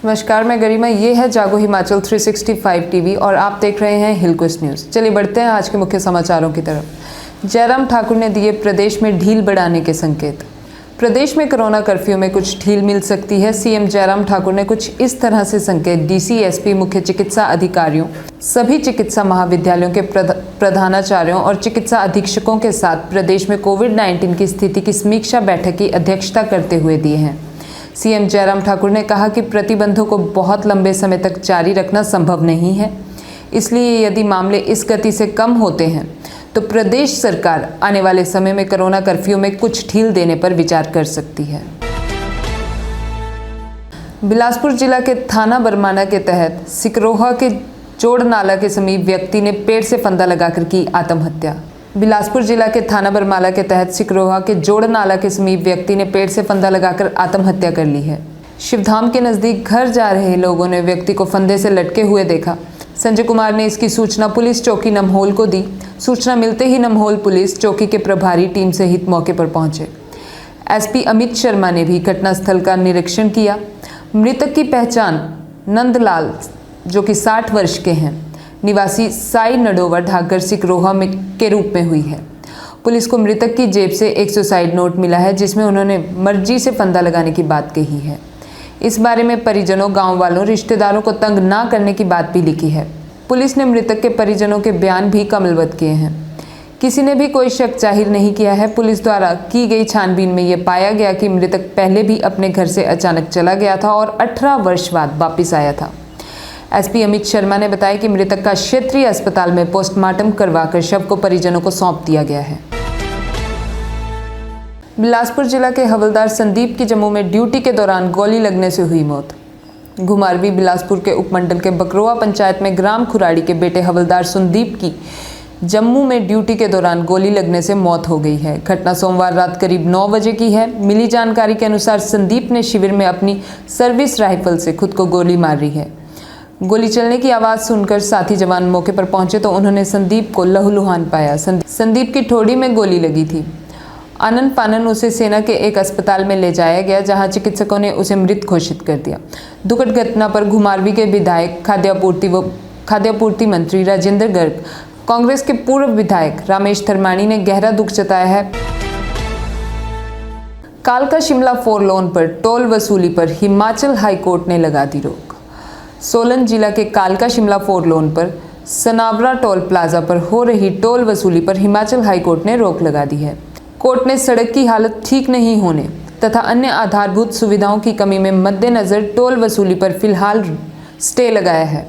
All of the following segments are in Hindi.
नमस्कार, मैं गरिमा। ये है जागो हिमाचल 365 टीवी और आप देख रहे हैं हिलक्विस्ट न्यूज़। चलिए बढ़ते हैं आज के मुख्य समाचारों की तरफ। जयराम ठाकुर ने दिए प्रदेश में ढील बढ़ाने के संकेत। प्रदेश में कोरोना कर्फ्यू में कुछ ढील मिल सकती है। सीएम जयराम ठाकुर ने कुछ इस तरह से संकेत डीसी, एसपी, मुख्य चिकित्सा अधिकारियों, सभी चिकित्सा महाविद्यालयों के प्रधानाचार्यों और चिकित्सा अधीक्षकों के साथ प्रदेश में कोविड-19 की स्थिति की समीक्षा बैठक की अध्यक्षता करते हुए दिए हैं। सीएम जयराम ठाकुर ने कहा कि प्रतिबंधों को बहुत लंबे समय तक जारी रखना संभव नहीं है, इसलिए यदि मामले इस गति से कम होते हैं तो प्रदेश सरकार आने वाले समय में कोरोना कर्फ्यू में कुछ ढील देने पर विचार कर सकती है। बिलासपुर जिला के थाना बरमाना के तहत सिकरोहा के जोड़ नाला के समीप व्यक्ति ने पेड़ से फंदा लगाकर की आत्महत्या। बिलासपुर जिला के थाना बरमाला के तहत सिकरोहा के जोड़ नाला के समीप व्यक्ति ने पेड़ से फंदा लगाकर आत्महत्या कर ली है। शिवधाम के नजदीक घर जा रहे लोगों ने व्यक्ति को फंदे से लटके हुए देखा। संजय कुमार ने इसकी सूचना पुलिस चौकी नमहोल को दी। सूचना मिलते ही नमहोल पुलिस चौकी के प्रभारी टीम सहित मौके पर पहुंचे। एसपी अमित शर्मा ने भी घटनास्थल का निरीक्षण किया। मृतक की पहचान नंदलाल, जो कि 60 वर्ष के हैं, निवासी साई नडोवा ढाकर सिकरोहा में के रूप में हुई है। पुलिस को मृतक की जेब से एक सुसाइड नोट मिला है, जिसमें उन्होंने मर्जी से फंदा लगाने की बात कही है। इस बारे में परिजनों, गांव वालों, रिश्तेदारों को तंग ना करने की बात भी लिखी है। पुलिस ने मृतक के परिजनों के बयान भी कमलबद्ध किए हैं। किसी ने भी कोई शक जाहिर नहीं किया है। पुलिस द्वारा की गई छानबीन में यह पाया गया कि मृतक पहले भी अपने घर से अचानक चला गया था और 18 वर्ष बाद वापिस आया था। एसपी अमित शर्मा ने बताया कि मृतक का क्षेत्रीय अस्पताल में पोस्टमार्टम करवाकर शव को परिजनों को सौंप दिया गया है। बिलासपुर जिला के हवलदार संदीप की जम्मू में ड्यूटी के दौरान गोली लगने से हुई मौत। घुमारवी बिलासपुर के उपमंडल के बकरोआ पंचायत में ग्राम खुराड़ी के बेटे हवलदार संदीप की जम्मू में ड्यूटी के दौरान गोली लगने से मौत हो गई है। घटना सोमवार रात करीब 9 बजे की है। मिली जानकारी के अनुसार संदीप ने शिविर में अपनी सर्विस राइफल से खुद को गोली मारी है। गोली चलने की आवाज़ सुनकर साथी जवान मौके पर पहुंचे तो उन्होंने संदीप को लहूलुहान पाया। संदीप की ठोड़ी में गोली लगी थी। आनन फानन उसे सेना के एक अस्पताल में ले जाया गया, जहां चिकित्सकों ने उसे मृत घोषित कर दिया। दुखद घटना पर घुमारवी के विधायक, खाद्यापूर्ति मंत्री राजेंद्र गर्ग, कांग्रेस के पूर्व विधायक रामेश धर्माणी ने गहरा दुख जताया है। कालका शिमला 4 लेन पर टोल वसूली पर हिमाचल हाईकोर्ट ने लगा दी रोक। सोलन जिला के कालका शिमला 4 लेन पर सनावरा टोल प्लाजा पर हो रही टोल वसूली पर हिमाचल हाईकोर्ट ने रोक लगा दी है। कोर्ट ने सड़क की हालत ठीक नहीं होने तथा अन्य आधारभूत सुविधाओं की कमी में मद्देनजर टोल वसूली पर फिलहाल स्टे लगाया है।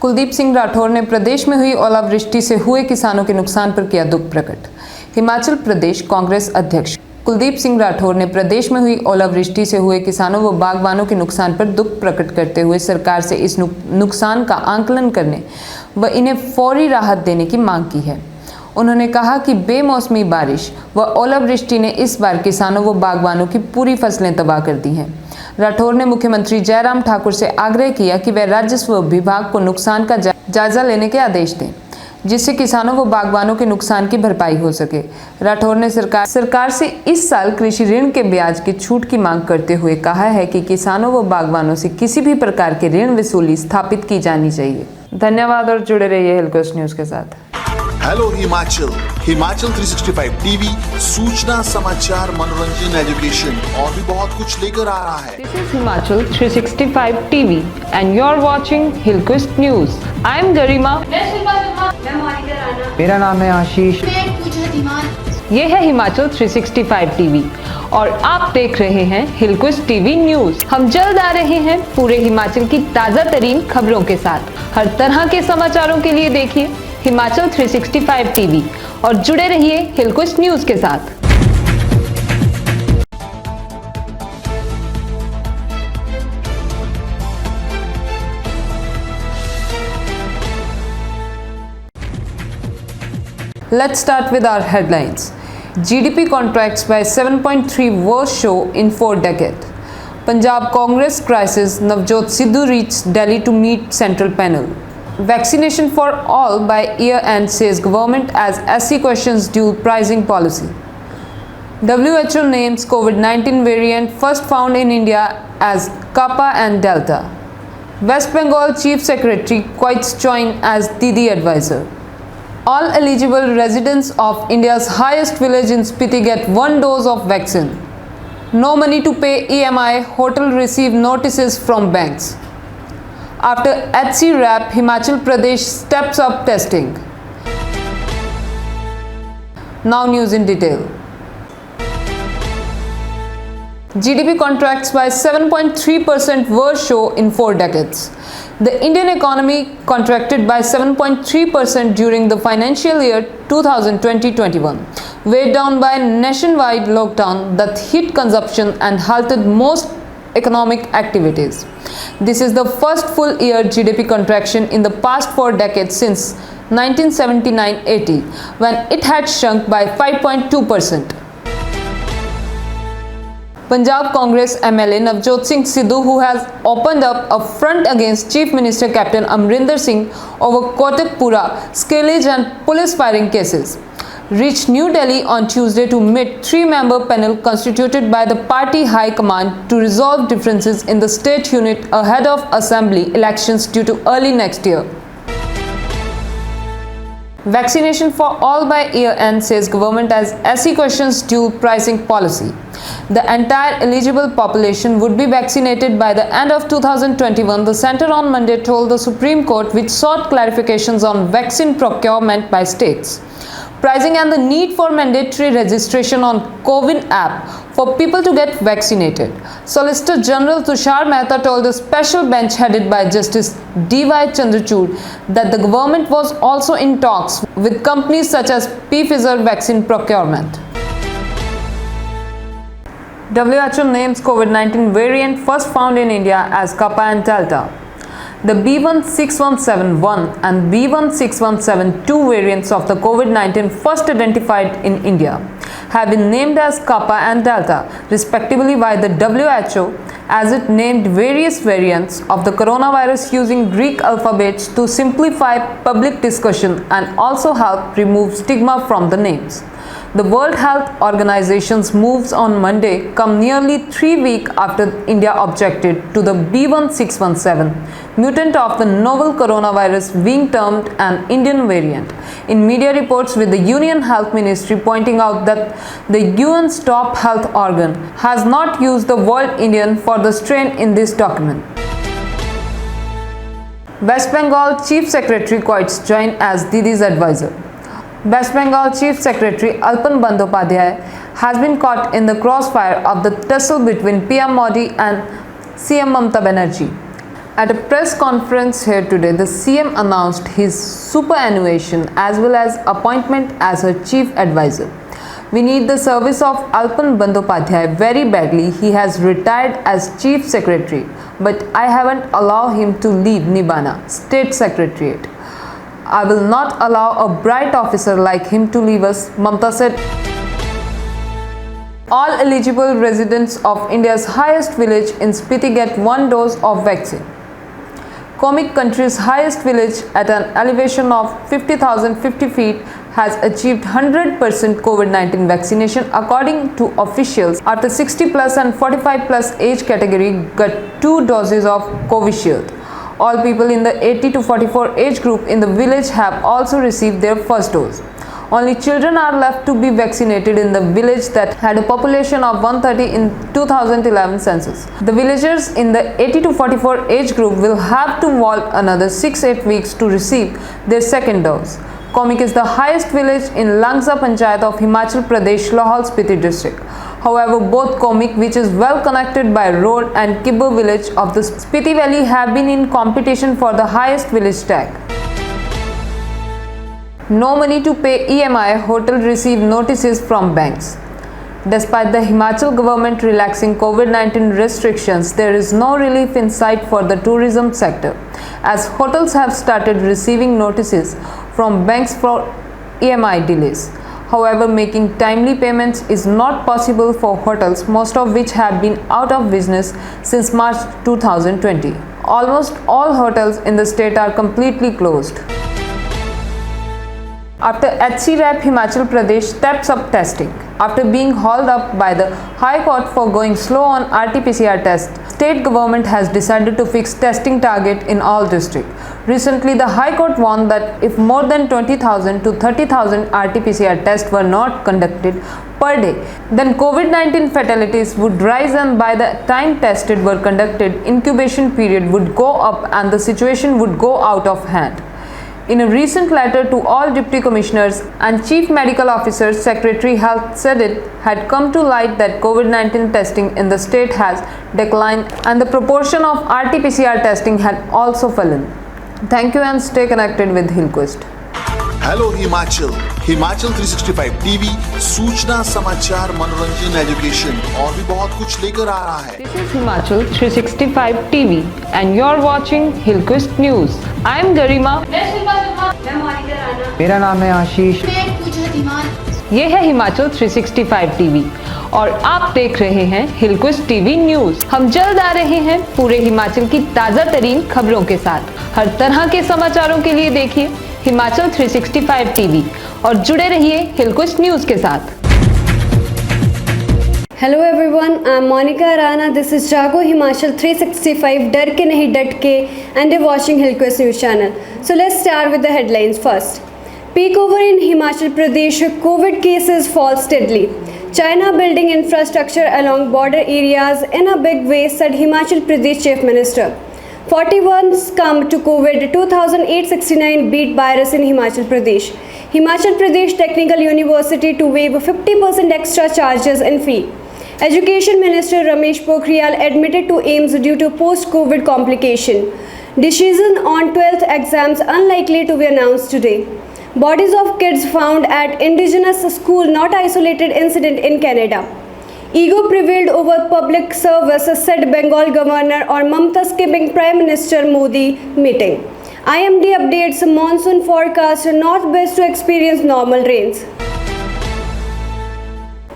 कुलदीप सिंह राठौर ने प्रदेश में हुई ओलावृष्टि से हुए किसानों के नुकसान पर किया दुख प्रकट। हिमाचल प्रदेश कांग्रेस अध्यक्ष कुलदीप सिंह राठौर ने प्रदेश में हुई ओलावृष्टि से हुए किसानों व बागवानों के नुकसान पर दुख प्रकट करते हुए सरकार से इस नुकसान का आंकलन करने व इन्हें फौरी राहत देने की मांग की है। उन्होंने कहा कि बेमौसमी बारिश व ओलावृष्टि ने इस बार किसानों व बागवानों की पूरी फसलें तबाह कर दी हैं। राठौर ने मुख्यमंत्री जयराम ठाकुर से आग्रह किया कि वह राजस्व विभाग को नुकसान का जायजा लेने के आदेश दें, जिससे किसानों व बागवानों के नुकसान की भरपाई हो सके। राठौर ने सरकार से इस साल कृषि ऋण के ब्याज की छूट की मांग करते हुए कहा है कि किसानों व बागवानों से किसी भी प्रकार के ऋण वसूली स्थापित की जानी चाहिए। धन्यवाद और जुड़े रहिए हिलक्विस्ट न्यूज़ के साथ। हेलो हिमाचल 365 टीवी सूचना, समाचार, मनोरंजन, एजुकेशन और भी बहुत कुछ लेकर आ रहा है। This is Himachal 365 TV and you're watching Hillquist News. I am Garima. मेरा नाम है आशीष। ये है हिमाचल 365 टीवी और आप देख रहे हैं हिलक्विस्ट टीवी न्यूज। हम जल्द आ रहे हैं पूरे हिमाचल की ताजा तरीन खबरों के साथ। हर तरह के समाचारों के लिए देखिए हिमाचल 365 टीवी और जुड़े रहिए हिलक्विस्ट न्यूज के साथ। Let's start with our headlines. GDP contracts by 7.3, worst show in 4 decades. Punjab Congress crisis, Navjot Sidhu reached Delhi to meet central panel. Vaccination for all by year end, says government as SC questions dual pricing policy. WHO names COVID-19 variant first found in India as Kappa and Delta. West Bengal Chief Secretary quits join as Didi advisor. All eligible residents of India's highest village in Spiti get 1 dose of vaccine. No money to pay EMI, hotel receive notices from banks. After HC wrap, Himachal Pradesh steps up testing. Now news in detail. GDP contracts by 7.3% worst show in 4 decades. The Indian economy contracted by 7.3% during the financial year 2020-21, weighed down by nationwide lockdown that hit consumption and halted most economic activities. This is the first full year GDP contraction in the past 4 decades since 1979-80, when it had shrunk by 5.2%. Punjab Congress MLA Navjot Singh Sidhu, who has opened up a front against Chief Minister Captain Amrinder Singh over Kotakpura scalage and police firing cases, reached New Delhi on Tuesday to meet 3-member panel constituted by the party high command to resolve differences in the state unit ahead of assembly elections due to early next year. Vaccination for all by year end, says government as SC questions dual pricing policy. The entire eligible population would be vaccinated by the end of 2021, the centre on Monday told the Supreme Court, which sought clarifications on vaccine procurement by states, pricing and the need for mandatory registration on CoWIN app for people to get vaccinated. Solicitor General Tushar Mehta told a special bench headed by Justice D.Y. Chandrachud that the government was also in talks with companies such as Pfizer vaccine procurement. WHO names COVID-19 variant first found in India as Kappa and Delta. The B.1.617.1 and B.1.617.2 variants of the COVID-19 first identified in India have been named as Kappa and Delta, respectively, by the WHO, as it named various variants of the coronavirus using Greek alphabets to simplify public discussion and also help remove stigma from the names. The World Health Organization's moves on Monday come nearly 3 weeks after India objected to the B.1.617 mutant of the novel coronavirus being termed an Indian variant, in media reports with the Union Health Ministry pointing out that the UN's top health organ has not used the word Indian for the strain in this document. West Bengal Chief Secretary quits join as Didi's advisor. West Bengal Chief Secretary Alpan Bandyopadhyay has been caught in the crossfire of the tussle between PM Modi and CM Mamata Banerjee. At a press conference here today, the CM announced his superannuation as well as appointment as her chief advisor. We need the service of Alpan Bandyopadhyay very badly. He has retired as chief secretary, but I haven't allowed him to leave Nibana, State Secretariat. I will not allow a bright officer like him to leave us, Mamata said. All eligible residents of India's highest village in Spiti get 1 dose of vaccine. Komik, country's highest village at an elevation of 50,050 feet, has achieved 100% COVID-19 vaccination according to officials after 60 plus and 45 plus age category got 2 doses of Covishield. All people in the 80 to 44 age group in the village have also received their first dose. Only children are left to be vaccinated in the village that had a population of 130 in 2011 census. The villagers in the 80 to 44 age group will have to wait another 6-8 weeks to receive their second dose. Komik is the highest village in Langsa Panchayat of Himachal Pradesh, Lahaul Spiti district. However, both Komik, which is well connected by road, and Kibber village of the Spiti Valley have been in competition for the highest village tag. No money to pay EMI, hotel receive notices from banks. Despite the Himachal government relaxing COVID-19 restrictions, there is no relief in sight for the tourism sector, as hotels have started receiving notices from banks for EMI delays. However, making timely payments is not possible for hotels, most of which have been out of business since March 2020. Almost all hotels in the state are completely closed. After HCRAP Himachal Pradesh steps up testing. After being hauled up by the High Court for going slow on RT-PCR tests, state government has decided to fix testing target in all districts. Recently, the High Court warned that if more than 20,000 to 30,000 RT-PCR tests were not conducted per day, then COVID-19 fatalities would rise, and by the time tested were conducted, incubation period would go up and the situation would go out of hand. In a recent letter to all Deputy Commissioners and Chief Medical Officers, Secretary Health said it had come to light that COVID-19 testing in the state has declined and the proportion of RT-PCR testing had also fallen. Thank you and stay connected with Hillquest. Hello Himachal Himachal 365 TV सूचना समाचार मनोरंजन एजुकेशन और भी बहुत कुछ लेकर आ रहा है। This is Himachal 365 TV and you're watching Hillquest News. I am Garima. मेरा नाम है आशीष। ये है हिमाचल 365 टीवी और आप देख रहे हैं हिलक्विस्ट टीवी न्यूज। हम जल्द आ रहे हैं पूरे हिमाचल की ताजा तरीन खबरों के साथ। हर तरह के समाचारों के लिए देखिए हिमाचल 365 टीवी और जुड़े रहिए हिलक्विस्ट न्यूज के साथ। Hello everyone, I'm Monica Rana. This is Jago Himachal 365 डर के नहीं डट के and you're watching Hillquest News channel. So let's start with the headlines first. Peak over in Himachal Pradesh, COVID cases fall steadily. China building infrastructure along border areas in a big way, said Himachal Pradesh Chief Minister. 41 succumbed to COVID, 2,869 beat virus in Himachal Pradesh. Himachal Pradesh Technical University to waive 50% extra charges in fee. Education Minister Ramesh Pokhriyal admitted to AIIMS due to post-COVID complication. Decision on 12th exams unlikely to be announced today. Bodies of kids found at indigenous school not isolated incident in Canada. Ego prevailed over public service, said Bengal Governor on Mamata skipping Prime Minister Modi meeting. IMD updates monsoon forecast, northwest to experience normal rains.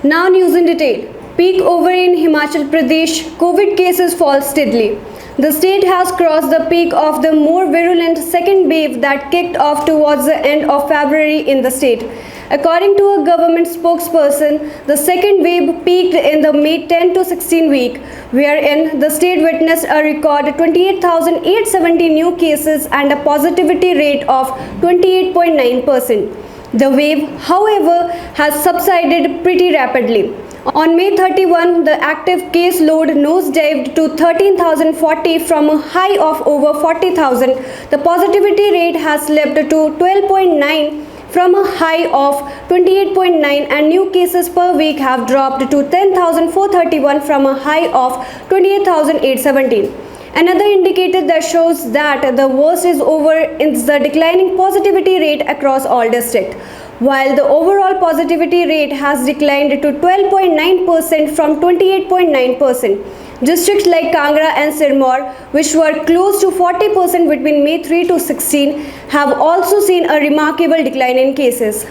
Now news in detail. Peak over in Himachal Pradesh, COVID cases fall steadily. The state has crossed the peak of the more virulent second wave that kicked off towards the end of February in the state. According to a government spokesperson, the second wave peaked in the May 10 to 16 week, wherein the state witnessed a record 28,870 new cases and a positivity rate of 28.9%. The wave, however, has subsided pretty rapidly. On May 31, the active case load nosedived to 13,040 from a high of over 40,000. The positivity rate has slipped to 12.9 from a high of 28.9, and new cases per week have dropped to 10,431 from a high of 28,817. Another indicator that shows that the worst is over is the declining positivity rate across all districts. While the overall positivity rate has declined to 12.9% from 28.9%. Districts like Kangra and Sirmaur, which were close to 40% between May 3 to 16, have also seen a remarkable decline in cases.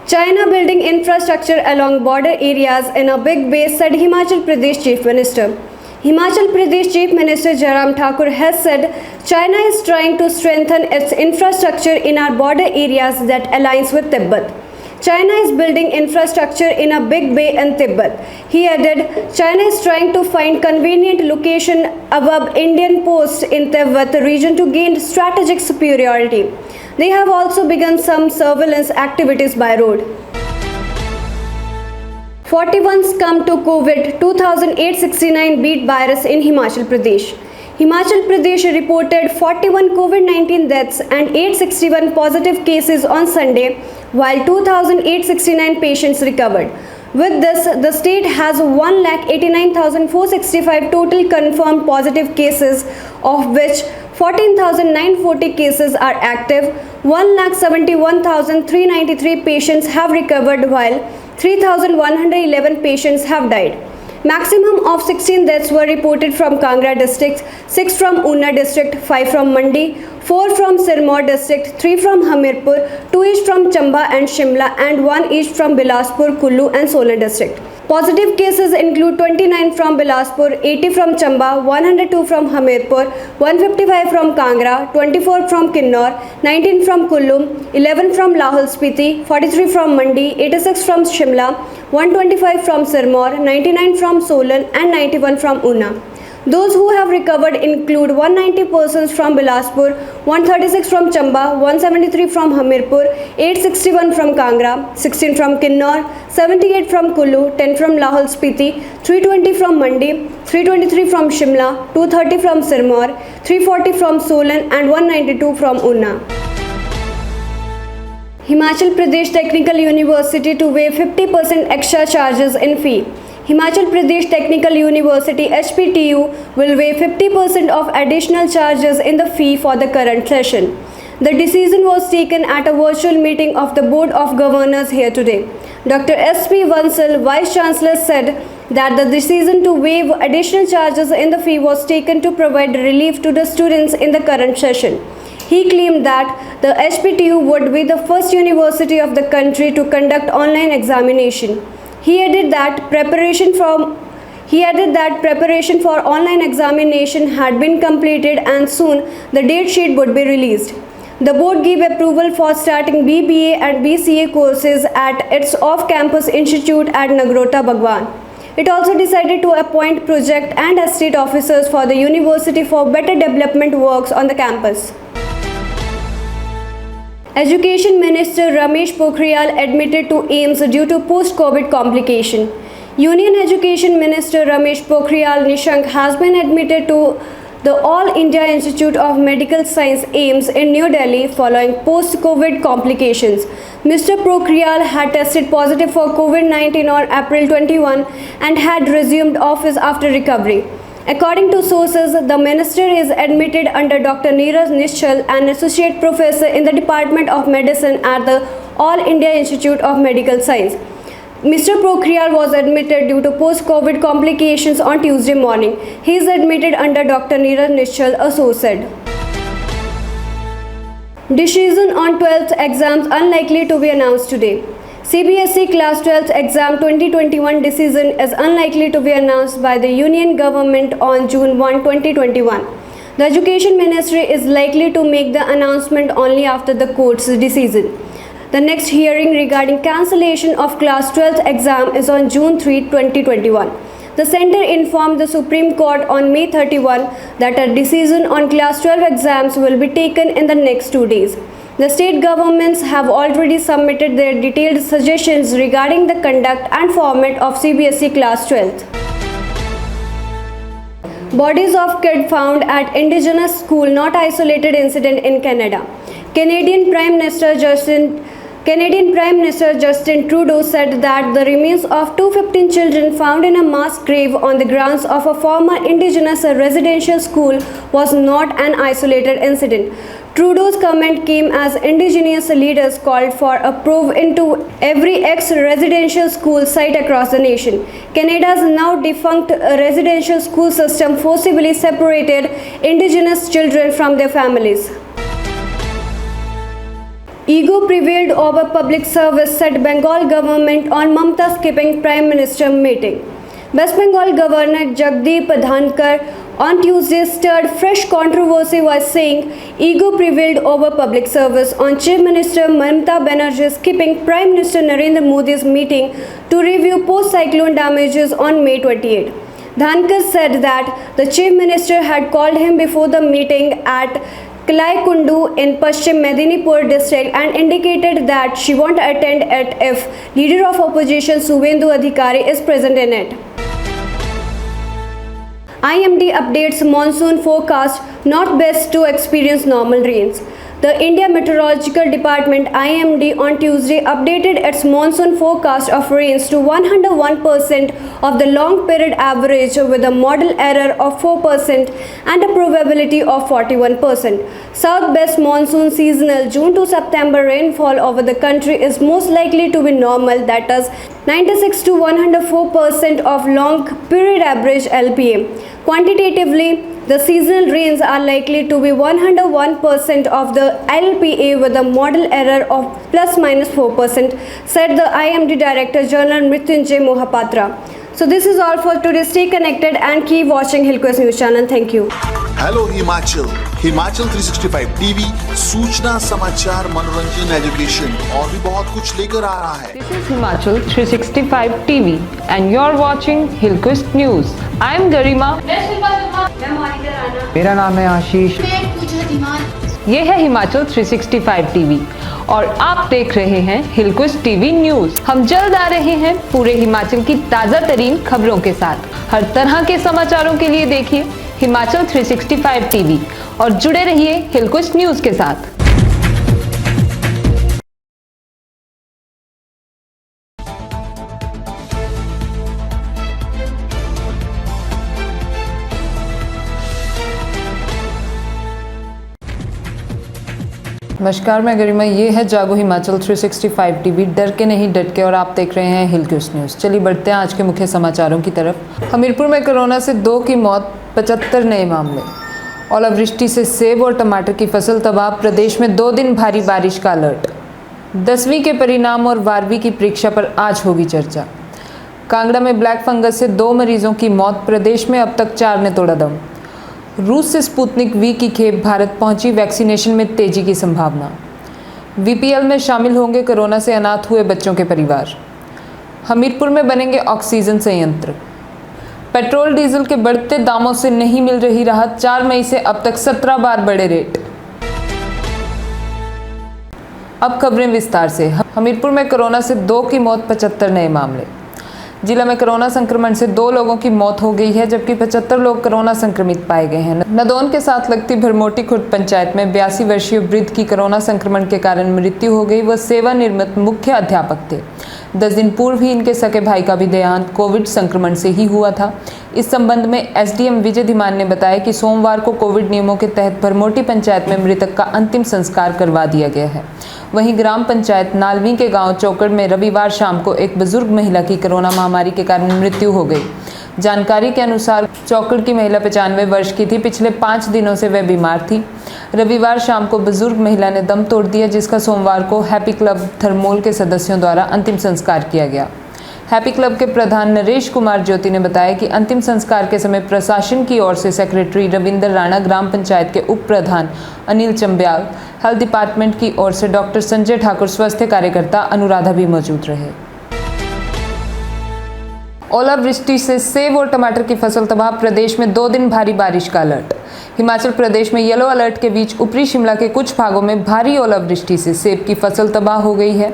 China building infrastructure along border areas in a big way, said Himachal Pradesh Chief Minister. Himachal Pradesh Chief Minister Jairam Thakur has said China is trying to strengthen its infrastructure in our border areas that aligns with Tibet. China is building infrastructure in a big way in Tibet. He added, China is trying to find convenient location above Indian posts in Tibet region to gain strategic superiority. They have also begun some surveillance activities by road. 41 succumbed to COVID, 2,869 beat virus in Himachal Pradesh. Himachal Pradesh reported 41 COVID-19 deaths and 861 positive cases on Sunday, while 2,869 patients recovered. With this, the state has 1,89,465 total confirmed positive cases, of which 14,940 cases are active, 1,71,393 patients have recovered, while 3,111 patients have died. Maximum of 16 deaths were reported from Kangra district, 6 from Una district, 5 from Mandi, 4 from Sirmaur district, 3 from Hamirpur, 2 each from Chamba and Shimla, and 1 each from Bilaspur, Kullu and Solan district. Positive cases include 29 from Bilaspur, 80 from Chamba, 102 from Hamirpur, 155 from Kangra, 24 from Kinnor, 19 from Kullum, 11 from Lahul Spiti, 43 from Mandi, 86 from Shimla, 125 from Sirmaur, 99 from Solan and 91 from Una. Those who have recovered include 190 persons from Bilaspur, 136 from Chamba, 173 from Hamirpur, 861 from Kangra, 16 from Kinnor, 78 from Kullu, 10 from Lahul Spiti, 320 from Mandi, 323 from Shimla, 230 from Sirmaur, 340 from Solan and 192 from Una. Himachal Pradesh Technical University to waive 50% extra charges in fee. Himachal Pradesh Technical University HPTU will waive 50% of additional charges in the fee for the current session. The decision was taken at a virtual meeting of the Board of Governors here today. Dr. S.P. Vansal, Vice Chancellor, said that the decision to waive additional charges in the fee was taken to provide relief to the students in the current session. He claimed that the HPTU would be the first university of the country to conduct online examination. He added that preparation for online examination had been completed and soon the date sheet would be released. The board gave approval for starting BBA and BCA courses at its off-campus institute at Nagrota Bhagwan. It also decided to appoint project and estate officers for the university for better development works on the campus. Education Minister Ramesh Pokhriyal admitted to AIIMS due to post-COVID complication. Union Education Minister Ramesh Pokhriyal Nishank has been admitted to the All India Institute of Medical Science AIIMS in New Delhi following post-COVID complications. Mr. Pokhriyal had tested positive for COVID-19 on April 21 and had resumed office after recovery. According to sources, the minister is admitted under Dr. Neeraj Nischal, an associate professor in the Department of Medicine at the All India Institute of Medical Science. Mr. Pokhriyal was admitted due to post-COVID complications on Tuesday morning. He is admitted under Dr. Neeraj Nischal, a source said. Decision on 12th exams unlikely to be announced today. CBSE Class 12th Exam 2021 decision is unlikely to be announced by the Union Government on June 1, 2021. The Education Ministry is likely to make the announcement only after the court's decision. The next hearing regarding cancellation of Class 12th exam is on June 3, 2021. The centre informed the Supreme Court on May 31 that a decision on Class 12 exams will be taken in the next 2 days. The state governments have already submitted their detailed suggestions regarding the conduct and format of CBSE Class 12th. Bodies of kids found at indigenous school not isolated incident in Canada. Canadian Prime Minister Justin Trudeau said that the remains of 215 children found in a mass grave on the grounds of a former indigenous residential school was not an isolated incident. Trudeau's comment came as indigenous leaders called for a probe into every ex-residential school site across the nation. Canada's now defunct residential school system forcibly separated indigenous children from their families. Ego prevailed over public service, said Bengal government on Mamata skipping Prime Minister meeting. West Bengal Governor Jagdeep Dhankar on Tuesday stirred fresh controversy by saying ego prevailed over public service on Chief Minister Mamata Banerjee skipping Prime Minister Narendra Modi's meeting to review post-cyclone damages on May 28. Dhankar said that the Chief Minister had called him before the meeting at Kalai Kundu in Paschim Medinipur district and indicated that she won't attend it if Leader of Opposition Suvendu Adhikari is present in it. IMD updates monsoon forecast, not best to experience normal rains. The India Meteorological Department IMD on Tuesday updated its monsoon forecast of rains to 101% of the long period average with a model error of 4% and a probability of 41%. South-west monsoon seasonal June to September rainfall over the country is most likely to be normal, that is 96 to 104% of long period average LPA. Quantitatively, the seasonal rains are likely to be 101% of the LPA with a model error of plus minus 4%, said the IMD Director General Mrityunjay Mohapatra. So this is all for today. Stay connected and keep watching Hillquest News Channel. Thank you. Hello Himachal, Himachal 365 TV सूचना समाचार मनोरंजन एजुकेशन और भी बहुत कुछ लेकर आ रहा है। This is Himachal 365 TV and you're watching Hillquest News. I'm Garima. मेरा नाम है आशीष। ये है हिमाचल 365 टीवी और आप देख रहे हैं हिलक्विस्ट टीवी न्यूज। हम जल्द आ रहे हैं पूरे हिमाचल की ताजा तरीन खबरों के साथ। हर तरह के समाचारों के लिए देखिए हिमाचल 365 टीवी और जुड़े रहिए हिलक्विस्ट न्यूज के साथ। नमस्कार, मैं गरिमा। ये है जागो हिमाचल 365 टीवी, डर के नहीं डट के, और आप देख रहे हैं हिलक्विस्ट न्यूज़। चलिए बढ़ते हैं आज के मुख्य समाचारों की तरफ। हमीरपुर में कोरोना से 2 की मौत, 75 नए मामले। ओलावृष्टि से सेब और टमाटर की फसल तबाह, प्रदेश में 2 दिन भारी बारिश का अलर्ट। 10वीं के परिणाम और 12वीं की परीक्षा पर आज होगी चर्चा। कांगड़ा में ब्लैक फंगस से 2 मरीजों की मौत, प्रदेश में अब तक 4 ने तोड़ा दम। रूस से स्पुतनिक वी की खेप भारत पहुंची, वैक्सीनेशन में तेजी की संभावना। वीपीएल में शामिल होंगे कोरोना से अनाथ हुए बच्चों के परिवार। हमीरपुर में बनेंगे ऑक्सीजन संयंत्र। पेट्रोल डीजल के बढ़ते दामों से नहीं मिल रही राहत, 4 मई से अब तक 17 बार बढ़े रेट। अब खबरें विस्तार से। हमीरपुर में कोरोना से 2 की मौत, 75 नए मामले। जिला में कोरोना संक्रमण से 2 लोगों की मौत हो गई है, जबकि 75 लोग कोरोना संक्रमित पाए गए हैं। नदौन के साथ लगती भरमोटी खुर्द पंचायत में 82 वर्षीय वृद्ध की कोरोना संक्रमण के कारण मृत्यु हो गई। वह सेवानिवृत्त मुख्य अध्यापक थे। 10 दिन पूर्व ही इनके सगे भाई का भी देहांत कोविड संक्रमण से ही हुआ था। इस संबंध में एसडीएम विजय धीमान ने बताया कि सोमवार को कोविड नियमों के तहत भरमोटी पंचायत में मृतक का अंतिम संस्कार करवा दिया गया है। वहीं ग्राम पंचायत नालवी के गांव चौकड़ में रविवार शाम को एक बुजुर्ग महिला की कोरोना महामारी के कारण मृत्यु हो गई। जानकारी के अनुसार चौकड़ की महिला 95 वर्ष की थी। पिछले 5 दिनों से वह बीमार थी। रविवार शाम को बुजुर्ग महिला ने दम तोड़ दिया, जिसका सोमवार को हैप्पी क्लब थर्मोल के सदस्यों द्वारा अंतिम संस्कार किया गया। हैप्पी क्लब के प्रधान नरेश कुमार ज्योति ने बताया कि अंतिम संस्कार के समय प्रशासन की ओर से सेक्रेटरी रविंदर राणा, ग्राम पंचायत के उप प्रधान अनिल चंब्याल, हेल्थ डिपार्टमेंट की ओर से डॉक्टर संजय ठाकुर, स्वास्थ्य कार्यकर्ता अनुराधा भी मौजूद रहे। ओलावृष्टि से सेब और टमाटर की फसल तबाह, प्रदेश में 2 दिन भारी बारिश का अलर्ट। हिमाचल प्रदेश में येलो अलर्ट के बीच ऊपरी शिमला के कुछ भागों में भारी ओलावृष्टि से सेब की फसल तबाह हो गई है।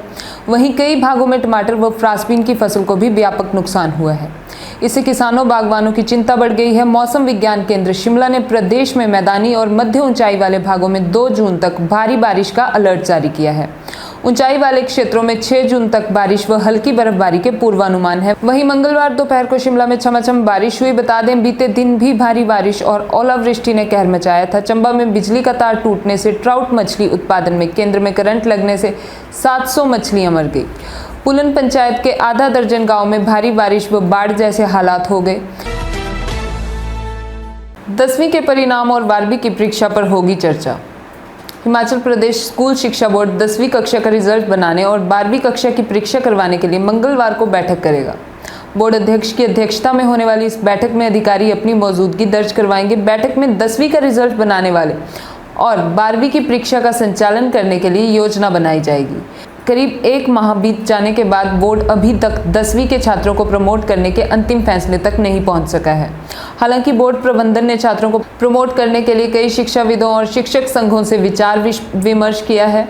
वहीं कई भागों में टमाटर व फ्रांसबीन की फसल को भी व्यापक नुकसान हुआ है। इससे किसानों बागवानों की चिंता बढ़ गई है। मौसम विज्ञान केंद्र शिमला ने प्रदेश में मैदानी और मध्य ऊंचाई वाले भागों में 2 जून तक भारी बारिश का अलर्ट जारी किया है। ऊंचाई वाले क्षेत्रों में 6 जून तक बारिश व हल्की बर्फबारी के पूर्वानुमान है। वहीं मंगलवार दोपहर को शिमला में छमाछम बारिश हुई। बता दें, बीते दिन भी भारी बारिश और ओलावृष्टि ने कहर मचाया था। चंबा में बिजली का तार टूटने से ट्राउट मछली उत्पादन में केंद्र में करंट लगने से 700 मछलियां मर गई। पुलन पंचायत के आधा दर्जन गांव में भारी बारिश व बाढ़ जैसे हालात हो गए। 10वीं के परिणाम और 12वीं की परीक्षा पर होगी चर्चा। हिमाचल प्रदेश स्कूल शिक्षा बोर्ड 10वीं कक्षा का रिजल्ट बनाने और 12वीं कक्षा की परीक्षा करवाने के लिए मंगलवार को बैठक करेगा। बोर्ड अध्यक्ष की अध्यक्षता में होने वाली इस बैठक में अधिकारी अपनी मौजूदगी दर्ज करवाएंगे। बैठक में 10वीं का रिजल्ट बनाने वाले और 12वीं की परीक्षा का संचालन करने के लिए योजना बनाई जाएगी। करीब 1 माह बीत जाने के बाद बोर्ड अभी तक 10वीं के छात्रों को प्रमोट करने के अंतिम फैसले तक नहीं पहुंच सका है। हालांकि बोर्ड प्रबंधन ने छात्रों को प्रमोट करने के लिए कई शिक्षाविदों और शिक्षक संघों से विचार विमर्श किया है।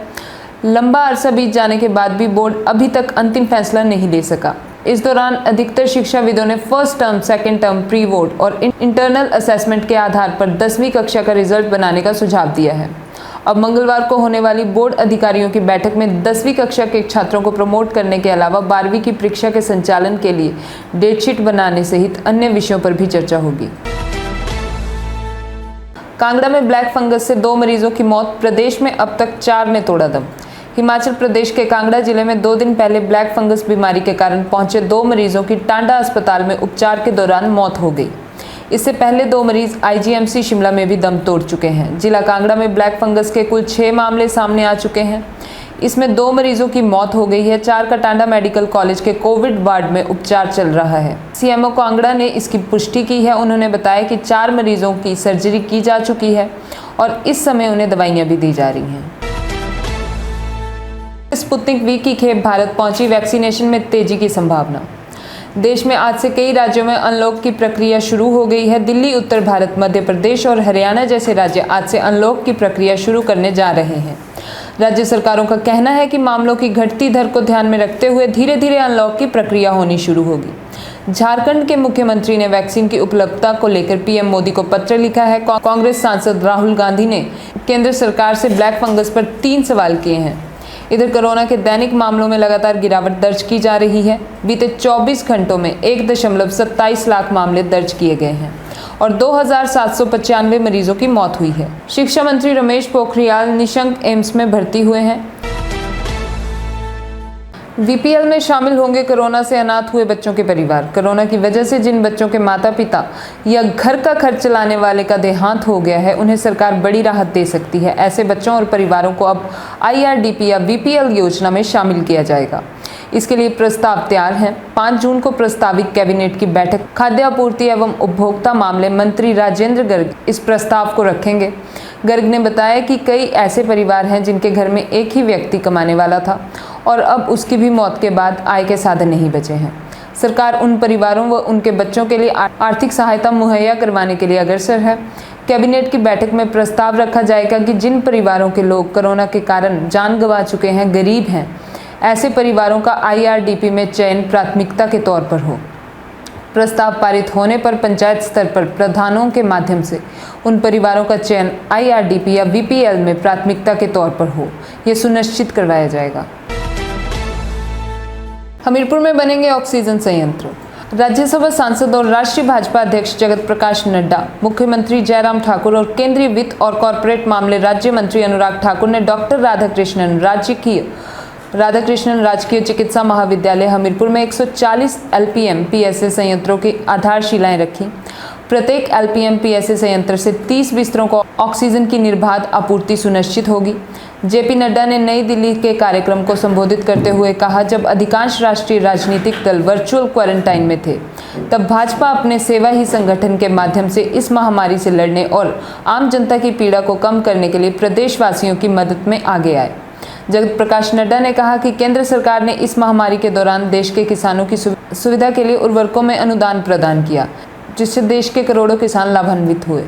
लंबा अरसा बीत जाने के बाद भी बोर्ड अभी तक अंतिम फैसला नहीं ले सका। इस दौरान अधिकतर शिक्षाविदों ने first term, second term, pre board और इंटरनल असेसमेंट के आधार पर 10वीं कक्षा का रिजल्ट बनाने का सुझाव दिया है। अब मंगलवार को होने वाली बोर्ड अधिकारियों की बैठक में 10वीं कक्षा के छात्रों को प्रमोट करने के अलावा 12वीं की परीक्षा के संचालन के लिए डेटशीट बनाने सहित अन्य विषयों पर भी चर्चा होगी। कांगड़ा में ब्लैक फंगस से 2 मरीजों की मौत, प्रदेश में अब तक 4 ने तोड़ा दम। हिमाचल प्रदेश के कांगड़ा जिले में 2 दिन पहले ब्लैक फंगस बीमारी के कारण पहुंचे 2 मरीजों की टांडा अस्पताल में उपचार के दौरान मौत हो गई। इससे पहले 2 मरीज आईजीएमसी शिमला में भी दम तोड़ चुके हैं। जिला कांगड़ा में ब्लैक फंगस के कुल 6 मामले सामने आ चुके हैं। इसमें 2 मरीजों की मौत हो गई है। 4 का टांडा मेडिकल कॉलेज के कोविड वार्ड में उपचार चल रहा है। सीएमओ कांगड़ा ने इसकी पुष्टि की है। उन्होंने बताया कि 4 मरीजों की सर्जरी की जा चुकी है और इस समय उन्हें दवाइयां भी दी जा रही हैं। स्पुतनिक वी की खेप भारत पहुंची, वैक्सीनेशन में तेजी की संभावना। देश में आज से कई राज्यों में अनलॉक की प्रक्रिया शुरू हो गई है। दिल्ली, उत्तर भारत, मध्य प्रदेश और हरियाणा जैसे राज्य आज से अनलॉक की प्रक्रिया शुरू करने जा रहे हैं। राज्य सरकारों का कहना है कि मामलों की घटती दर को ध्यान में रखते हुए धीरे धीरे अनलॉक की प्रक्रिया होनी शुरू होगी। झारखंड के मुख्यमंत्री ने वैक्सीन की उपलब्धता को लेकर पीएम मोदी को पत्र लिखा है। कांग्रेस सांसद राहुल गांधी ने केंद्र सरकार से ब्लैक फंगस पर 3 सवाल किए हैं। इधर कोरोना के दैनिक मामलों में लगातार गिरावट दर्ज की जा रही है। बीते 24 घंटों में 1.27 लाख मामले दर्ज किए गए हैं और 2795 मरीजों की मौत हुई है। शिक्षा मंत्री रमेश पोखरियाल निशंक एम्स में भर्ती हुए हैं। वीपीएल में शामिल होंगे कोरोना से अनाथ हुए बच्चों के परिवार। कोरोना की वजह से जिन बच्चों के माता पिता या घर का खर्च चलाने वाले का देहांत हो गया है, उन्हें सरकार बड़ी राहत दे सकती है। ऐसे बच्चों और परिवारों को अब आईआरडीपी या वीपीएल योजना में शामिल किया जाएगा। इसके लिए प्रस्ताव तैयार हैं। 5 जून को प्रस्तावित कैबिनेट की बैठक खाद्य आपूर्ति एवं उपभोक्ता मामले मंत्री राजेंद्र गर्ग इस प्रस्ताव को रखेंगे। गर्ग ने बताया कि कई ऐसे परिवार हैं जिनके घर में एक ही व्यक्ति कमाने वाला था और अब उसकी भी मौत के बाद आय के साधन नहीं बचे हैं। सरकार उन परिवारों व उनके बच्चों के लिए आर्थिक सहायता मुहैया करवाने के लिए अग्रसर है। कैबिनेट की बैठक में प्रस्ताव रखा जाएगा कि जिन परिवारों के लोग कोरोना के कारण जान गंवा चुके हैं, गरीब हैं, ऐसे परिवारों का आईआरडीपी में चयन प्राथमिकता के तौर पर हो। प्रस्ताव पारित होने पर पंचायत स्तर पर प्रधानों के माध्यम से उन परिवारों का चयन आईआरडीपी या वीपीएल में प्राथमिकता के तौर पर हो, यह सुनिश्चित करवाया जाएगा। हमीरपुर में बनेंगे ऑक्सीजन संयंत्र। राज्यसभा सांसद और राष्ट्रीय भाजपा अध्यक्ष जगत प्रकाश नड्डा, मुख्यमंत्री जयराम ठाकुर और केंद्रीय वित्त और कॉरपोरेट मामले राज्य मंत्री अनुराग ठाकुर ने डॉक्टर राधाकृष्णन राजकीय चिकित्सा महाविद्यालय हमीरपुर में 140 एलपीएम पीएसए संयंत्रों की आधारशिलाएं रखी। प्रत्येक एलपीएम पीएसए संयंत्र से 30 बिस्तरों को ऑक्सीजन की निर्बाध आपूर्ति सुनिश्चित होगी। जेपी नड्डा ने नई दिल्ली के कार्यक्रम को संबोधित करते हुए कहा, जब अधिकांश राष्ट्रीय राजनीतिक दल वर्चुअल क्वारंटाइन में थे, तब भाजपा अपने सेवा ही संगठन के माध्यम से इस महामारी से लड़ने और आम जनता की पीड़ा को कम करने के लिए प्रदेशवासियों की मदद में आगे आए। जगत प्रकाश नड्डा ने कहा कि केंद्र सरकार ने इस महामारी के दौरान देश के किसानों की सुविधा के लिए उर्वरकों में अनुदान प्रदान किया, जिससे देश के करोड़ों किसान लाभान्वित हुए।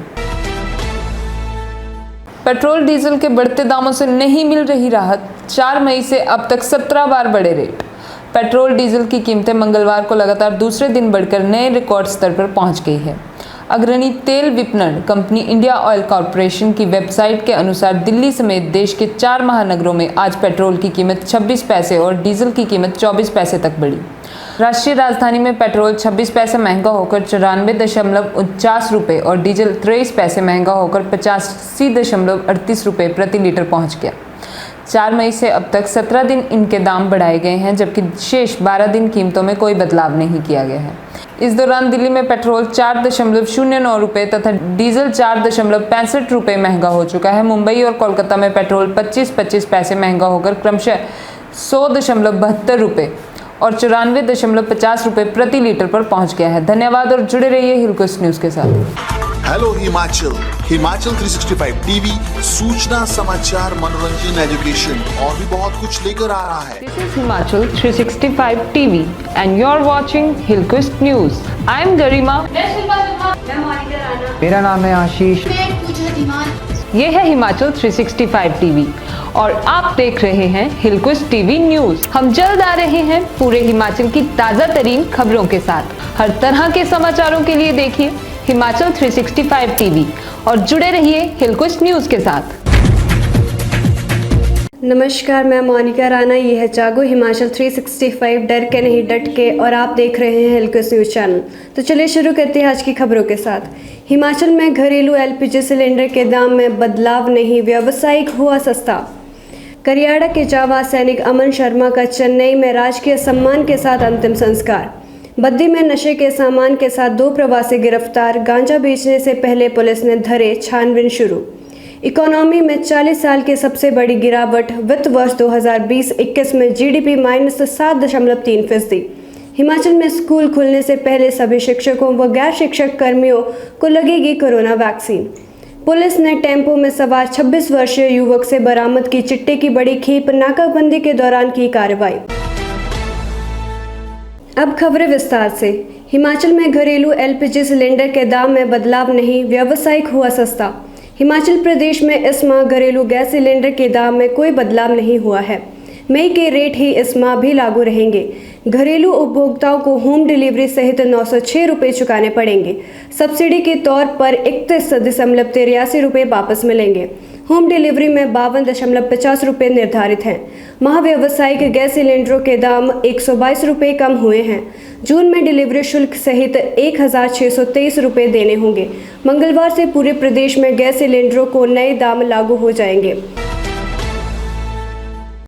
पेट्रोल डीजल के बढ़ते दामों से नहीं मिल रही राहत। 4 मई से अब तक 17 बार बढ़े रेट। पेट्रोल डीजल की कीमतें मंगलवार को लगातार दूसरे दिन बढ़कर नए रिकॉर्ड स्तर पर पहुंच गई है। अग्रणी तेल विपणन कंपनी इंडिया ऑयल कॉरपोरेशन की वेबसाइट के अनुसार दिल्ली समेत देश के 4 महानगरों में आज पेट्रोल की कीमत 26 पैसे और डीजल की कीमत 24 पैसे तक बढ़ी। राष्ट्रीय राजधानी में पेट्रोल 26 पैसे महंगा होकर 94.49 रुपये और डीजल 23 पैसे महंगा होकर 85.38 रुपये प्रति लीटर पहुंच गया। 4 मई से अब तक 17 दिन इनके दाम बढ़ाए गए हैं, जबकि शेष 12 दिन कीमतों में कोई बदलाव नहीं किया गया है। इस दौरान दिल्ली में पेट्रोल 4.09 रुपये तथा डीजल 4.65 रुपये महंगा हो चुका है। मुंबई और कोलकाता में पेट्रोल 25 पैसे महंगा होकर क्रमशः 100.72 रुपये और 94.50 रुपये प्रति लीटर पर पहुंच गया है। धन्यवाद और जुड़े रहिए हिलकोस्ट न्यूज के साथ। हेलो हिमाचल 365 टीवी सूचना, समाचार, मनोरंजन, एजुकेशन और भी बहुत कुछ लेकर आ रहा है। This is Himachal 365 TV and you're watching Hillquist News. I am Garima. मेरा नाम है आशीष। ये है हिमाचल 365 टीवी और आप देख रहे हैं हिलक्विस्ट टीवी न्यूज। हम जल्द आ रहे हैं पूरे हिमाचल की ताजा तरीन खबरों के साथ। हर तरह के समाचारों के लिए देखिए हिमाचल 365 टीवी और जुड़े रहिए हिलक्विस्ट न्यूज के साथ। नमस्कार, मैं मोनिका राणा। ये है जागो हिमाचल 365, डर के नहीं डट के, और आप देख रहे हैं हिलक्विस्ट न्यूज चैनल। तो चलिए शुरू करते हैं आज की खबरों के साथ। हिमाचल में घरेलू एलपीजी सिलेंडर के दाम में बदलाव नहीं, व्यावसायिक हुआ सस्ता। करियाड़ा के जावा सैनिक अमन शर्मा का चेन्नई में राजकीय सम्मान के साथ अंतिम संस्कार। बद्दी में नशे के सामान के साथ 2 प्रवासी गिरफ्तार, गांजा बेचने से पहले पुलिस ने धरे छानबीन शुरू। इकोनॉमी में 40 साल की सबसे बड़ी गिरावट, वित्त वर्ष 2020-21 में जीडीपी -7.3%। हिमाचल में स्कूल खुलने से पहले सभी शिक्षकों व गैर शिक्षक कर्मियों को लगेगी कोरोना वैक्सीन। पुलिस ने टेम्पो में सवार 26 वर्षीय युवक से बरामद की चिट्टे की बड़ी खेप, नाकाबंदी के दौरान की कार्रवाई। अब खबरें विस्तार से। हिमाचल में घरेलू एलपीजी सिलेंडर के दाम में बदलाव नहीं, व्यावसायिक हुआ सस्ता। हिमाचल प्रदेश में इस माह घरेलू गैस सिलेंडर के दाम में कोई बदलाव नहीं हुआ है। मई के रेट ही इस माह भी लागू रहेंगे। घरेलू उपभोक्ताओं को होम डिलीवरी सहित 906 रुपये चुकाने पड़ेंगे। सब्सिडी के तौर पर 31.83 रुपये वापस मिलेंगे। होम डिलीवरी में 52.50 रुपये निर्धारित हैं। महाव्यावसायिक गैस सिलेंडरों के दाम 122 रुपये कम हुए हैं। जून में डिलीवरी शुल्क सहित 1,623 रुपये देने होंगे। मंगलवार से पूरे प्रदेश में गैस सिलेंडरों को नए दाम लागू हो जाएंगे।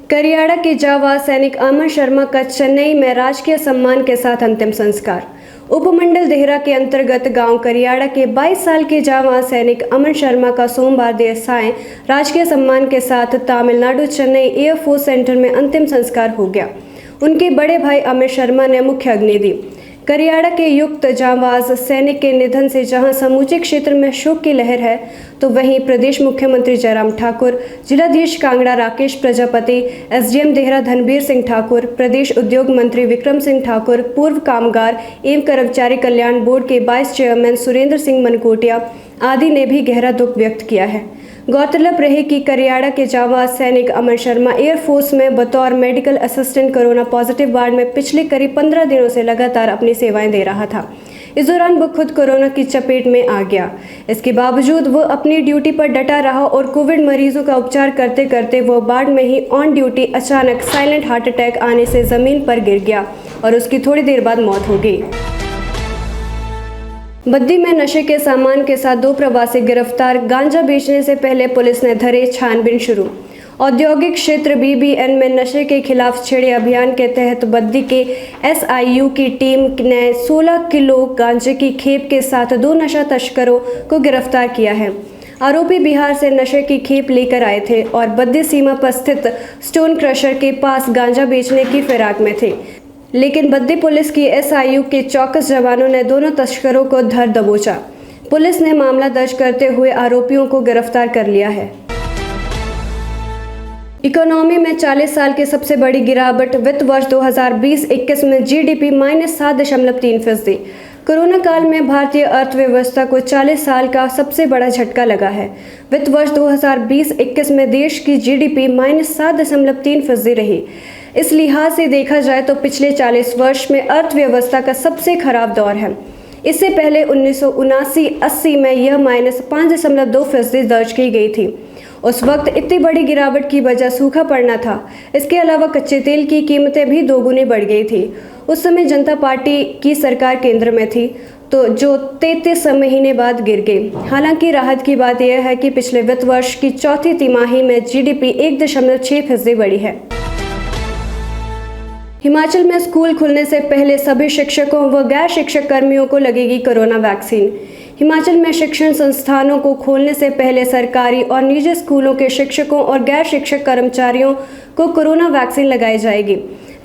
करियाड़ा के जांबाज सैनिक अमर शर्मा का चेन्नई में राजकीय सम्मान के साथ अंतिम संस्कार। उपमंडल देहरा के अंतर्गत गांव करियाड़ा के 22 साल के जांबाज सैनिक अमर शर्मा का सोमवार देर सायं राजकीय सम्मान के साथ तमिलनाडु चेन्नई एयरफोर्स सेंटर में अंतिम संस्कार हो गया। उनके बड़े भाई अमित शर्मा ने मुख्य अग्नि दी। करियाड़ा के युक्त जांबाज सैनिक के निधन से जहां समूचे क्षेत्र में शोक की लहर है, तो वहीं प्रदेश मुख्यमंत्री जयराम ठाकुर, जिलाधीश कांगड़ा राकेश प्रजापति, एसडीएम देहरा धनबीर सिंह ठाकुर, प्रदेश उद्योग मंत्री विक्रम सिंह ठाकुर, पूर्व कामगार एवं कर्मचारी कल्याण बोर्ड के वाइस चेयरमैन सुरेंद्र सिंह मनकोटिया आदि ने भी गहरा दुख व्यक्त किया है। गौरतलब रहे कि करियाड़ा के जांबाज सैनिक अमर शर्मा एयरफोर्स में बतौर medical assistant corona positive ward में पिछले करीब 15 दिनों से लगातार अपनी सेवाएं दे रहा था। इस दौरान वो खुद कोरोना की चपेट में आ गया। इसके बावजूद वो अपनी ड्यूटी पर डटा रहा और कोविड मरीजों का उपचार करते करते वो वार्ड में ही ऑन ड्यूटी अचानक साइलेंट हार्ट अटैक आने से जमीन पर गिर गया और उसकी थोड़ी देर बाद मौत हो गई। बद्दी में नशे के सामान के साथ 2 प्रवासी गिरफ्तार, गांजा बेचने से पहले पुलिस ने धरे छानबीन शुरू। औद्योगिक क्षेत्र बीबीएन में नशे के खिलाफ छेड़े अभियान के तहत बद्दी के एसआईयू की टीम ने 16 किलो गांजे की खेप के साथ 2 नशा तस्करों को गिरफ्तार किया है। आरोपी बिहार से नशे की खेप लेकर आए थे और बद्दी सीमा पर स्थित स्टोन क्रशर के पास गांजा बेचने की फिराक में थे, लेकिन बद्दी पुलिस की एसआईयू के चौकस जवानों ने दोनों तस्करों को धर दबोचा। पुलिस ने मामला दर्ज करते हुए आरोपियों को गिरफ्तार कर लिया है। इकोनॉमी में 40 साल की सबसे बड़ी गिरावट, वित्त वर्ष 2020-21 में जीडीपी -7.3%। कोरोना काल में भारतीय अर्थव्यवस्था को 40 साल का सबसे बड़ा झटका लगा है। वित्त वर्ष 2020-21 में देश की जीडीपी -7.3% रही। इस लिहाज से देखा जाए तो पिछले 40 वर्ष में अर्थव्यवस्था का सबसे खराब दौर है। इससे पहले 1979-80 में यह -5.2% दर्ज की गई थी। उस वक्त इतनी बड़ी गिरावट की वजह सूखा पड़ना था। इसके अलावा कच्चे तेल की कीमतें भी दोगुनी बढ़ गई थी। उस समय जनता पार्टी की सरकार केंद्र में थी, तो जो 33 महीने बाद गिर गई। हालांकि राहत की बात यह है कि पिछले वित्त वर्ष की चौथी तिमाही में जीडीपी 1.6% बढ़ी है। हिमाचल में स्कूल खुलने से पहले सभी शिक्षकों व गैर शिक्षक कर्मियों को लगेगी कोरोना वैक्सीन। हिमाचल में शिक्षण संस्थानों को खोलने से पहले सरकारी और निजी स्कूलों के शिक्षकों और गैर शिक्षक कर्मचारियों को कोरोना वैक्सीन लगाई जाएगी।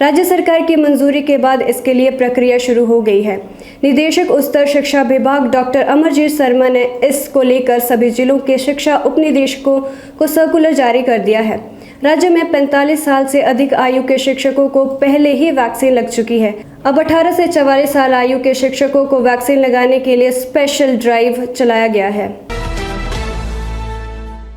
राज्य सरकार की मंजूरी के बाद इसके लिए प्रक्रिया शुरू हो गई है। निदेशक उच्चतर शिक्षा विभाग डॉक्टर अमरजीत शर्मा ने इसको लेकर सभी जिलों के शिक्षा उपनिदेशकों को सर्कुलर जारी कर दिया है। राज्य में 45 साल से अधिक आयु के शिक्षकों को पहले ही वैक्सीन लग चुकी है। अब 18 से 44 साल आयु के शिक्षकों को वैक्सीन लगाने के लिए स्पेशल ड्राइव चलाया गया है।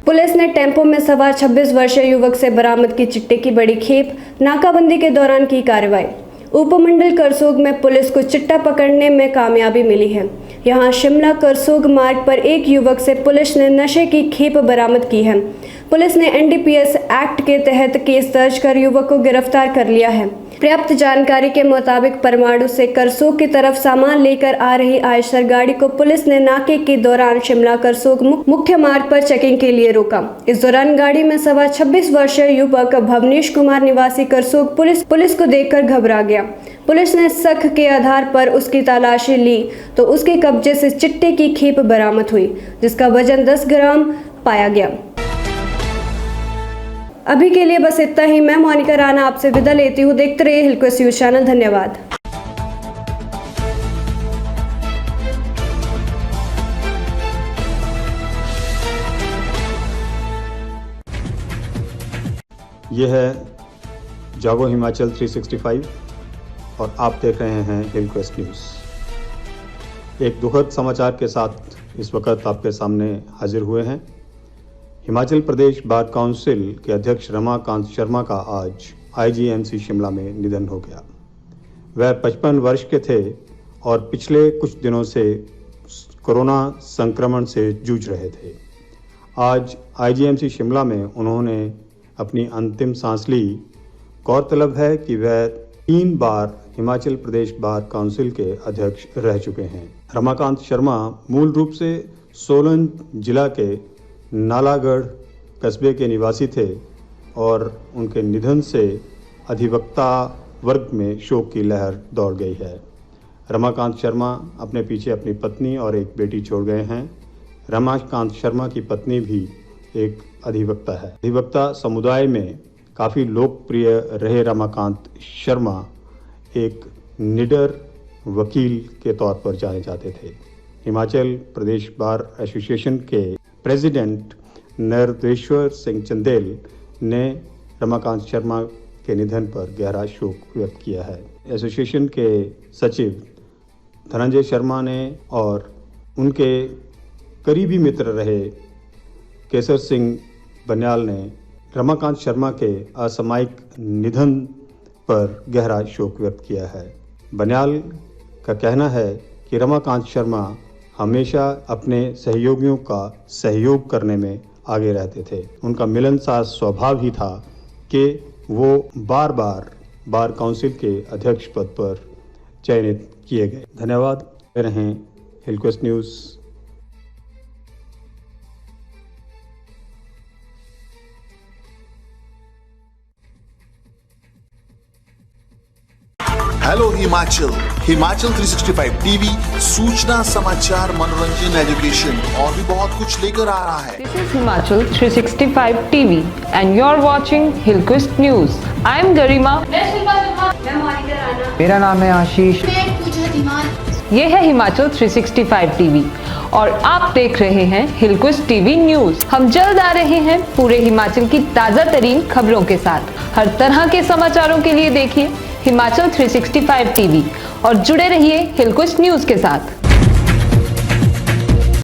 पुलिस ने टेम्पो में सवार 26 वर्षीय युवक से बरामद की चिट्टे की बड़ी खेप, नाकाबंदी के दौरान की कार्रवाई। उपमंडल करसोग में पुलिस को चिट्टा पकड़ने में कामयाबी मिली है। यहां शिमला करसोग मार्ग पर एक युवक से पुलिस ने नशे की खेप बरामद की है। पुलिस ने एनडीपीएस एक्ट के तहत केस दर्ज कर युवक को गिरफ्तार कर लिया है। प्राप्त जानकारी के मुताबिक परमाणु से करसोग की तरफ सामान लेकर आ रही आयशर गाड़ी को पुलिस ने नाके के दौरान शिमला करसोग मुख्य मार्ग पर चेकिंग के लिए रोका। इस दौरान गाड़ी में सवार 26 वर्षीय युवक भवनेश कुमार निवासी करसोग पुलिस को देखकर घबरा गया। पुलिस ने शक के आधार पर उसकी तलाशी ली तो उसके कब्जे से चिट्टे की खेप बरामद हुई, जिसका वजन 10 ग्राम पाया गया। अभी के लिए बस इतना ही। मैं मोनिका राणा आपसे विदा लेती हूँ। देखते रहिए हिलक्वेस्ट न्यूज चैनल। धन्यवाद। यह है जागो हिमाचल 365 और आप देख रहे हैं हिलक्वेस्ट न्यूज़। एक दुखद समाचार के साथ इस वक्त आपके सामने हाजिर हुए हैं। हिमाचल प्रदेश बार काउंसिल के अध्यक्ष रमाकांत शर्मा का आज आईजीएमसी शिमला में निधन हो गया। वह 55 वर्ष के थे और पिछले कुछ दिनों से कोरोना संक्रमण से जूझ रहे थे। आज आईजीएमसी शिमला में उन्होंने अपनी अंतिम सांस ली। गौरतलब है कि वह 3 बार हिमाचल प्रदेश बार काउंसिल के अध्यक्ष रह चुके हैं। रमाकांत शर्मा मूल रूप से सोलन जिला के नालागढ़ कस्बे के निवासी थे और उनके निधन से अधिवक्ता वर्ग में शोक की लहर दौड़ गई है। रमाकांत शर्मा अपने पीछे अपनी पत्नी और एक बेटी छोड़ गए हैं। रमाकांत शर्मा की पत्नी भी एक अधिवक्ता है। अधिवक्ता समुदाय में काफ़ी लोकप्रिय रहे रमाकांत शर्मा एक निडर वकील के तौर पर जाने जाते थे। हिमाचल प्रदेश बार एसोसिएशन के प्रेसिडेंट नरदेश्वर सिंह चंदेल ने रमाकांत शर्मा के निधन पर गहरा शोक व्यक्त किया है। एसोसिएशन के सचिव धनंजय शर्मा ने और उनके करीबी मित्र रहे केसर सिंह बनियाल ने रमाकांत शर्मा के असामयिक निधन पर गहरा शोक व्यक्त किया है। बनियाल का कहना है कि रमाकांत शर्मा हमेशा अपने सहयोगियों का सहयोग करने में आगे रहते थे। उनका मिलनसार स्वभाव ही था कि वो बार बार बार काउंसिल के अध्यक्ष पद पर चयनित किए गए। धन्यवाद। रहें हिलक्वेस्ट न्यूज़। हेलो हिमाचल 365 टीवी सूचना समाचार मनोरंजन एजुकेशन और भी बहुत कुछ लेकर आ रहा है। This is Himachal 365 TV and you're watching Hillquest News. I am Garima. मैं मोनिका राणा। मेरा नाम है आशीष। ये है हिमाचल 365 टीवी और आप देख रहे हैं हिलक्वेस्ट टीवी न्यूज। हम जल्द आ रहे हैं पूरे हिमाचल की ताजा तरीन खबरों के साथ। हर तरह के समाचारों के लिए देखिए हिमाचल 365 टीवी और जुड़े रहिए हिलक्वेस्ट न्यूज के साथ।